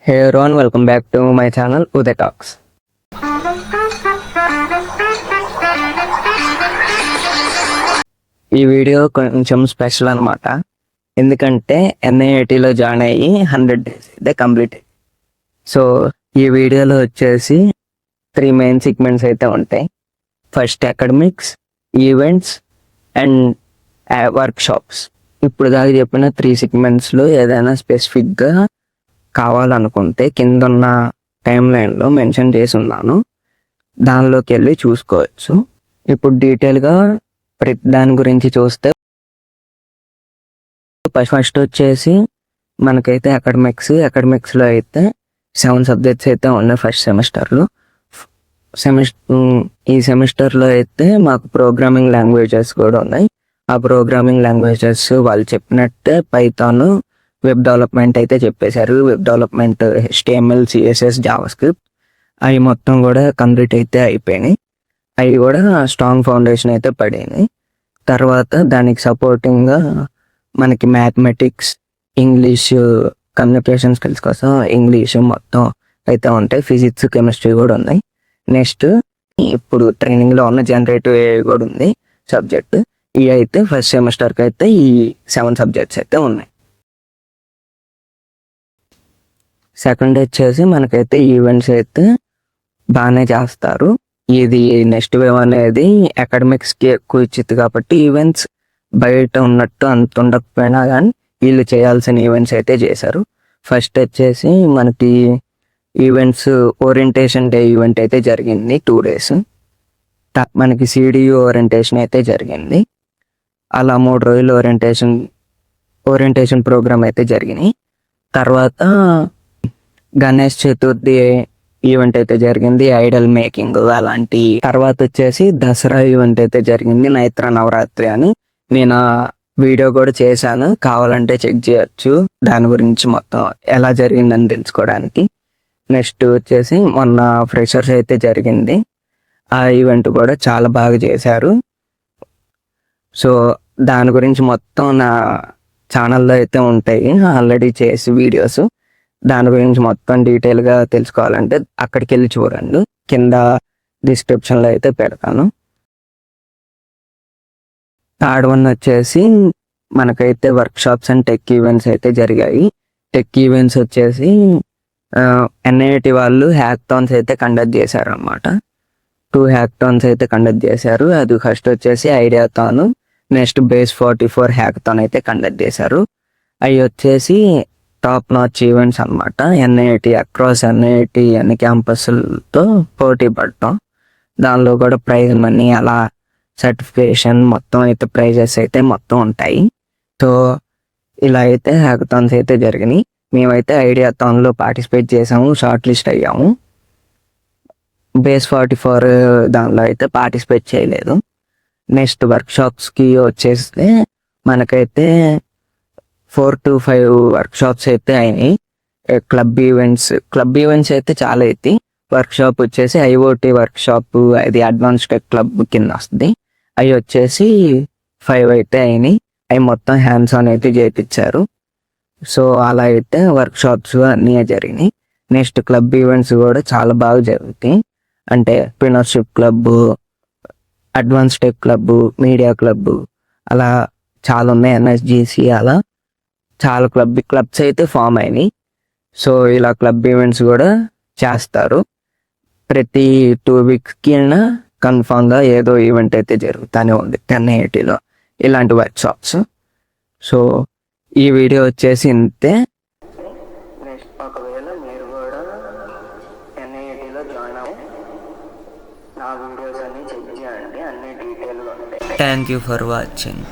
Hey everyone, welcome back to my channel Uday Talks. ఈ video కొంచెం special అనమాట. ఎందుకంటే ఎన్ఐఐటిలో జాయిన్ అయ్యి 100 days అయితే కంప్లీట్ అయ్యి. సో ఈ వీడియోలో వచ్చేసి 3 మెయిన్ సెగ్మెంట్స్ అయితే ఉంటాయి. First academics, events and workshops. ఇప్పుడు దాకా చెప్పిన 3 సెగ్మెంట్స్లో ఏదైనా స్పెసిఫిక్గా కావాలనుకుంటే కింద ఉన్న టైం లైన్లో మెన్షన్ చేసి ఉన్నాను, దానిలోకి వెళ్ళి చూసుకోవచ్చు. ఇప్పుడు డీటెయిల్గా ప్రతి దాని గురించి చూస్తే ఫస్ట్ వచ్చేసి మనకైతే అకాడమిక్స్లో అయితే 7 సబ్జెక్ట్స్ అయితే ఉన్నాయి ఫస్ట్ సెమిస్టర్లో. ఈ సెమిస్టర్లో అయితే మాకు ప్రోగ్రామింగ్ లాంగ్వేజెస్ కూడా ఉన్నాయి. ఆ ప్రోగ్రామింగ్ లాంగ్వేజెస్ వాళ్ళు చెప్పినట్టే పైథాన్, వెబ్ డెవలప్మెంట్ అయితే చెప్పేశారు. Web development HTML, CSS, JavaScript అవి మొత్తం కూడా కంప్లీట్ అయితే అయిపోయినాయి. అవి కూడా స్ట్రాంగ్ ఫౌండేషన్ అయితే పడినాయి. తర్వాత దానికి సపోర్టింగ్గా మనకి మ్యాథమెటిక్స్, ఇంగ్లీష్, కమ్యూనికేషన్ స్కిల్స్ కోసం ఇంగ్లీష్ మొత్తం అయితే ఉంటాయి. ఫిజిక్స్, కెమిస్ట్రీ కూడా ఉన్నాయి. నెక్స్ట్ ఇప్పుడు ట్రైనింగ్లో ఉన్న జనరేటివ్ AI కూడా ఉంది సబ్జెక్ట్. ఇవి అయితే ఫస్ట్ సెమిస్టర్కి అయితే ఈ 7 సబ్జెక్ట్స్ అయితే ఉన్నాయి. సెకండ్ వచ్చేసి మనకైతే ఈవెంట్స్ అయితే బాగానే చేస్తారు. ఇది నెక్స్ట్ వేవ్ అనేది అకాడమిక్స్కి ఎక్కువ ఇచ్చింది కాబట్టి ఈవెంట్స్ బయట ఉన్నట్టు అంత ఉండకపోయినా కానీ వీళ్ళు చేయాల్సిన ఈవెంట్స్ అయితే చేశారు. ఫస్ట్ వచ్చేసి మనకి ఈవెంట్స్ ఓరియంటేషన్ డే ఈవెంట్ అయితే జరిగింది 2 days. మనకి CDU ఓరియంటేషన్ అయితే జరిగింది. అలా 3 రోజులు ఓరియంటేషన్ ప్రోగ్రామ్ అయితే జరిగినాయి. తర్వాత గణేష్ చతుర్థి ఈవెంట్ అయితే జరిగింది, ఐడల్ మేకింగ్ అలాంటి. తర్వాత వచ్చేసి దసరా ఈవెంట్ అయితే జరిగింది, నైత్ర నవరాత్రి అని. నేను వీడియో కూడా చేశాను, కావాలంటే చెక్ చేయొచ్చు దాని గురించి మొత్తం ఎలా జరిగిందని తెలుసుకోవడానికి. నెక్స్ట్ వచ్చేసి మొన్న ఫ్రెషర్స్ అయితే జరిగింది, ఆ ఈవెంట్ కూడా చాలా బాగా చేశారు. సో దాని గురించి మొత్తం నా ఛానల్లో అయితే ఉంటాయి ఆల్రెడీ చేసి వీడియోస్. దాని గురించి మొత్తం డీటెయిల్గా తెలుసుకోవాలంటే అక్కడికి వెళ్ళి చూడండి, కింద డిస్క్రిప్షన్లో అయితే పెడతాను. థర్డ్ వన్ వచ్చేసి మనకైతే వర్క్షాప్స్ అండ్ టెక్ ఈవెంట్స్ అయితే జరిగాయి. టెక్ ఈవెంట్స్ వచ్చేసి NIT వాళ్ళు హ్యాకథాన్స్ అయితే కండక్ట్ చేశారు అన్నమాట. 2 హ్యాకథాన్స్ అయితే కండక్ట్ చేశారు. అది ఫస్ట్ వచ్చేసి ఐడియాథాన్, నెక్స్ట్ బేస్ 44 హ్యాకథాన్ అయితే కండక్ట్ చేశారు. అవి వచ్చేసి టాప్ నాచ్ ఈవెంట్స్ అనమాట. NIT అక్రాస్ NIT అన్ని క్యాంపస్లతో పోటీ పడటం, దానిలో కూడా ప్రైజ్ మనీ అలా సర్టిఫికేషన్ మొత్తం అయితే ప్రైజెస్ అయితే మొత్తం ఉంటాయి. సో ఇలా అయితే హ్యాకథాన్స్ అయితే జరిగినాయి. మేమైతే ఐడియాథాన్లో పార్టిసిపేట్ చేసాము, షార్ట్ లిస్ట్ అయ్యాము. బేస్ 44 దానిలో అయితే పార్టిసిపేట్ చేయలేదు. నెక్స్ట్ వర్క్షాప్స్కి వచ్చేస్తే మనకైతే 4 to 5 వర్క్షాప్స్ అయితే అయినాయి. క్లబ్ ఈవెంట్స్ అయితే చాలా అయితే. వర్క్షాప్ వచ్చేసి IoT వర్క్షాప్, అది అడ్వాన్స్ టెక్ క్లబ్ కింద వస్తుంది. అవి వచ్చేసి 5 అయితే అయినాయి. అవి మొత్తం హ్యాండ్స్ ఆన్ అయితే చేయించారు. సో అలా అయితే వర్క్షాప్స్ అన్నీ జరిగినాయి. నెక్స్ట్ క్లబ్ ఈవెంట్స్ కూడా చాలా బాగా జరుగుతాయి. అంటే entrepreneurship club, advance tech club, media club అలా చాలా ఉన్నాయి. NSGC అలా చాలా క్లబ్స్ అయితే ఫామ్ అయినాయి. సో ఇలా క్లబ్ ఈవెంట్స్ కూడా చేస్తారు. ప్రతి 2 weeksకి అయినా కన్ఫామ్గా ఏదో ఈవెంట్ అయితే జరుగుతూనే ఉంది NITలో ఇలాంటి వర్క్షాప్స్. సో ఈ వీడియో వచ్చేసి ఇంతే. నెక్స్ట్ ఒకవేళ మీరు కూడా NITలో జాయిన్ అవ్వండి, నా వీడియోస్ అన్ని చెక్ చేయండి, అన్ని డీటెయిల్గా ఉంటాయి. Thank you for watching.